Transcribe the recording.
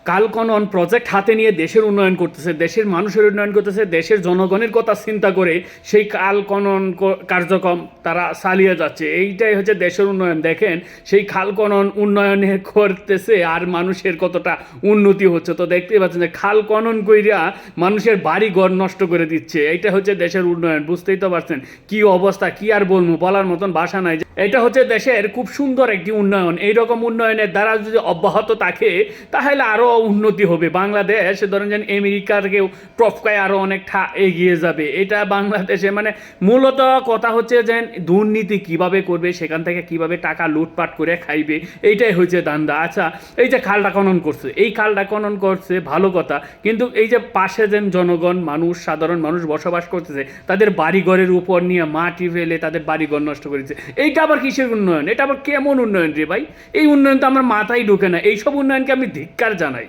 কালকনন project হাতে নিয়ে দেশের উন্নয়ন করতেছে, দেশের মানুষের উন্নয়ন করতেছে, দেশের জনগণের কথা চিন্তা করে সেই কালকনন কার্যক্রম তারা চালিয়ে যাচ্ছে। এইটাই হচ্ছে দেশের উন্নয়ন। দেখেন সেই খাল খনন উন্নয়নে করতেছে আর মানুষের কতটা উন্নতি হচ্ছে। তো দেখতেই পাচ্ছেন যে খাল খনন কইরা মানুষের বাড়ি ঘর নষ্ট করে দিচ্ছে। এইটা হচ্ছে দেশের উন্নয়ন। বুঝতেই তো পারছেন কি অবস্থা, কি আর বলবো, বলার মতন ভাষা নাই। এটা হচ্ছে দেশের খুব সুন্দর একটি উন্নয়ন। এইরকম উন্নয়নের দ্বারা যদি অব্যাহত থাকে তাহলে আরও উন্নতি হবে বাংলাদেশ। ধরেন যেন আমেরিকার কেউ টপকায় আরও অনেকটা এগিয়ে যাবে। এটা বাংলাদেশে মানে মূলত কথা হচ্ছে যে দুর্নীতি কিভাবে করবে, সেখান থেকে কিভাবে টাকা লুটপাট করে খাইবে, এইটাই হচ্ছে দান্দা। আচ্ছা, এই যে খালটা খনন করছে, এই খালটা খনন করছে ভালো কথা, কিন্তু এই যে পাশে যেন জনগণ মানুষ, সাধারণ মানুষ বসবাস করতেছে, তাদের বাড়িঘরের উপর নিয়ে মাটি ফেলে তাদের বাড়িঘর নষ্ট করেছে। এইটা আবার কিসের উন্নয়ন? এটা আবার কেমন উন্নয়ন রে ভাই? এই উন্নয়ন তো আমার মাথায় ঢুকে না। এইসব উন্নয়নকে আমি ধিক্কার জানাই।